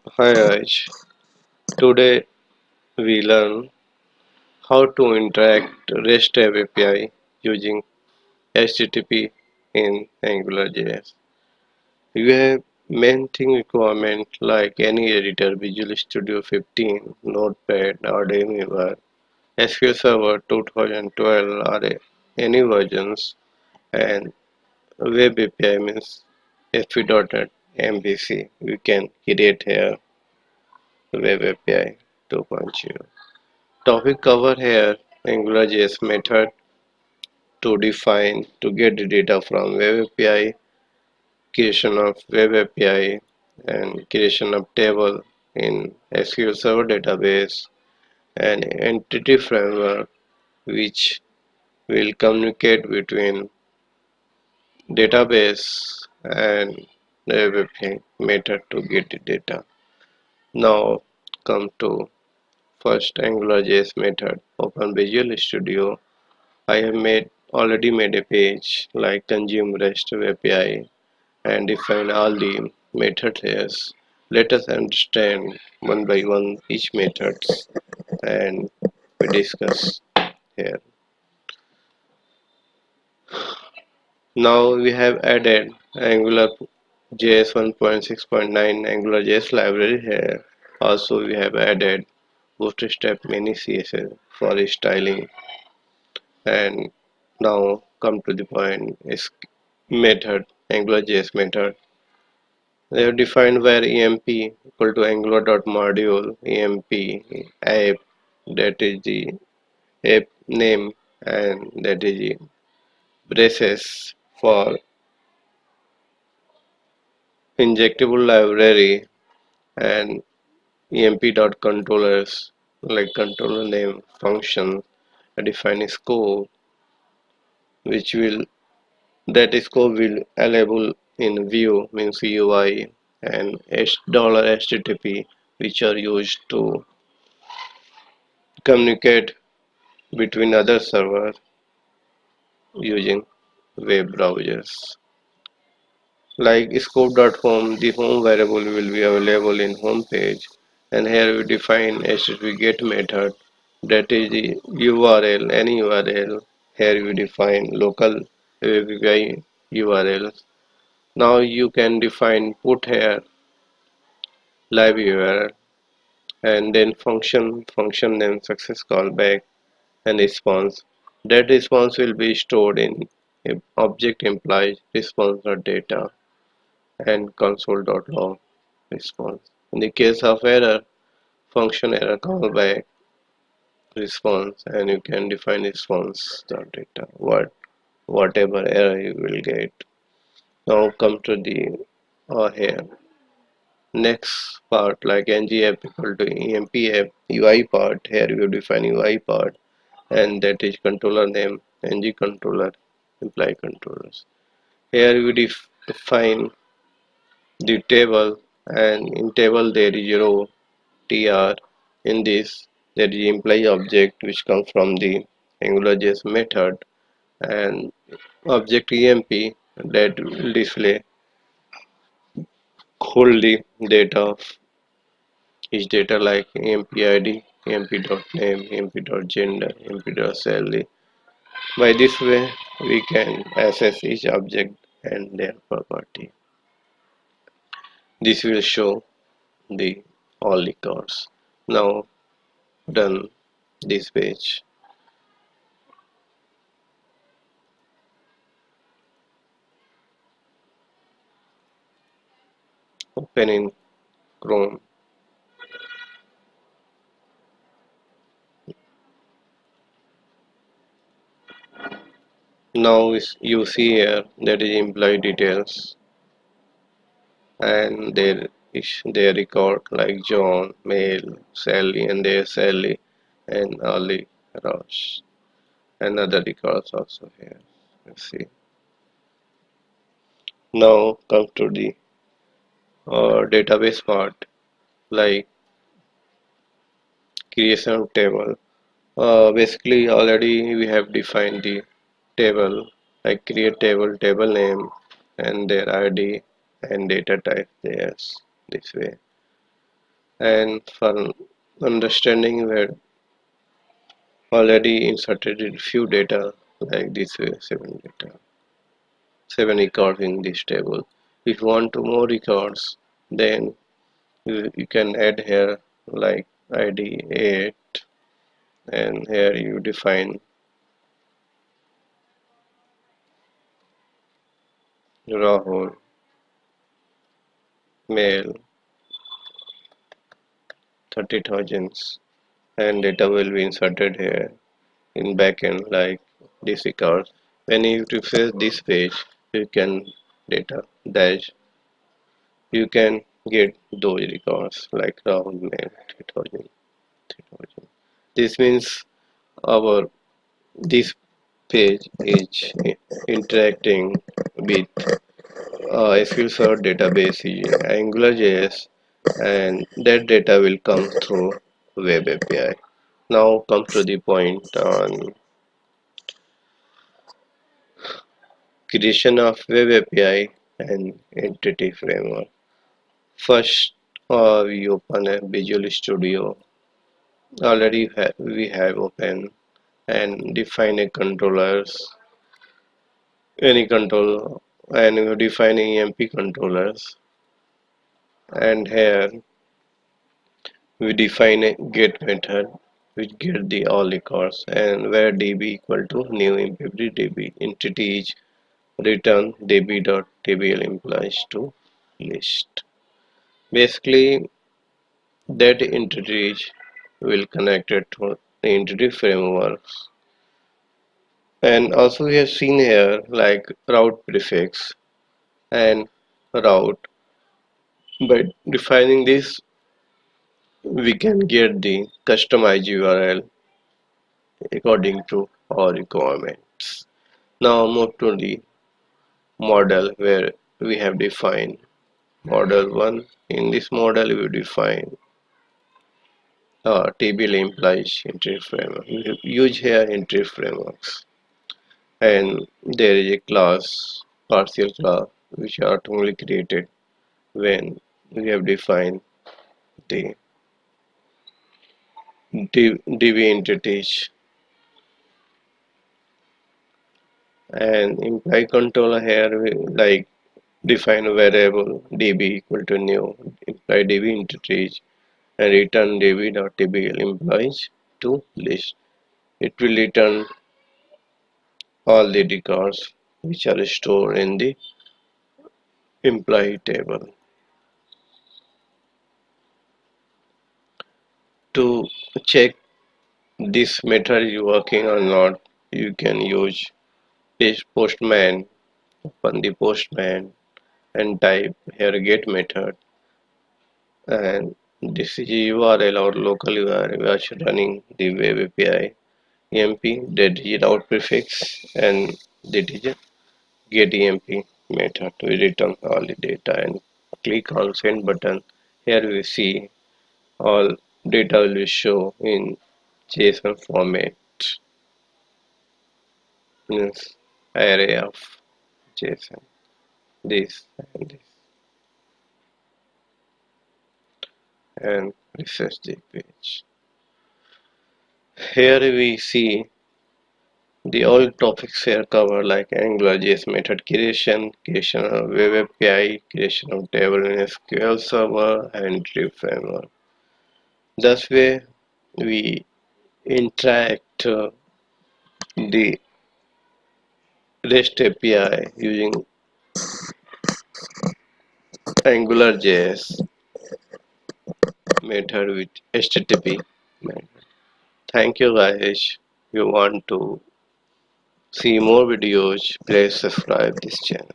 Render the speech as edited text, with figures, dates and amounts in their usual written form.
Hi Raj, today we learn how to interact REST API using HTTP in AngularJS. You have main thing requirement like any editor, Visual Studio 15, Notepad or Dreamweaver, SQL Server 2012 or any versions, and Web API means ASP.NET MVC. We can create here Web API 2.0. Topic cover here AngularJS method to define to get the data from Web API, creation of Web API, and creation of table in SQL Server database, and entity framework which will communicate between database and the Web API method to get the data. Now come to first AngularJS method. Open Visual Studio. I have already made a page like consume RESTful API and define all the methods here. Let us understand one by one each methods and we discuss here. Now we have added AngularJS 1.6.9 AngularJS library here. Also we have added Bootstrap mini CSS for styling, and now come to the point is method AngularJS method. They have defined where emp equal to angular.module emp app, that is the app name, and that is the braces for injectable library, and emp.controllers like controller name function define scope which will that scope will available in view means UI, and $HTTP which are used to communicate between other servers using web browsers. Like scope.home, the home variable will be available in home page, and here we define HTTP get method, that is the URL, any URL. Here we define local API URLs. Now you can define put here live URL, and then function name success callback and response. That response will be stored in object implies response or data and console.log response. In the case of error, function error callback response, and you can define response data whatever error you will get. Now come to the here next part like ng app equal to emp app UI part. Here you define UI part, and that is controller name ng controller imply controllers. Here we define the table, and in table there is row tr. In this there is imply object which comes from the AngularJS method, and object emp that will display hold the data of each data like emp id, emp.name, emp.gender, emp.salary. By this way we can access each object and their property. This will show the all records. Now done this page. Open in Chrome. Now you see here that is employee details, and there is their record like John, male, Sally, and their Sally, and Ali, Ross, and other records also here. Let's see. Now come to the database part like creation of table. Basically already we have defined the table like create table name and their ID and data type. Yes, this way. And for understanding, we had already inserted a few data like this way, seven records in this table. If you want to more records, then you can add here like id 8, and here you define Rahul, male, 30,000, and data will be inserted here in backend like this record. When you refresh this page, you can data dash, you can get those records like Rahul, male, 3000, 3000. This means our this page is interacting with SQL Server database using AngularJS, and that data will come through Web API. Now comes to the point on creation of Web API and Entity Framework. First, we open a Visual Studio. Already we have open and define a controllers, any control, and we define EMP controllers. And here we define a get method which get the all records, and where db equal to new every db entity is return db.tbl implies to list. Basically, that entities will connect it to the entity frameworks. And also we have seen here like route prefix and route. By defining this, we can get the customized URL according to our requirements. Now move to the model where we have defined model 1. In this model we define table implies entry framework. We use here entry frameworks, and there is a class, partial class, which are automatically created when we have defined the db entities. And imply controller here we like define a variable db equal to new imply db entities and return db.tbl implies to list. It will return all the records which are stored in the employee table. To check this method is working or not, you can use this postman, open the postman and type here get method, and this is URL or local URL which is running the web API emp, that is route prefix, and that is a get emp method to return all the data, and click on send button. Here we see all data will show in JSON format, means array of JSON, this and this, and refresh the page. Here we see the all topics here cover like AngularJS method creation, creation of web API, creation of table in SQL Server, and tree framework. Thus way we interact the REST API using AngularJS method with HTTP method. Thank you guys. If you want to see more videos, please subscribe this channel.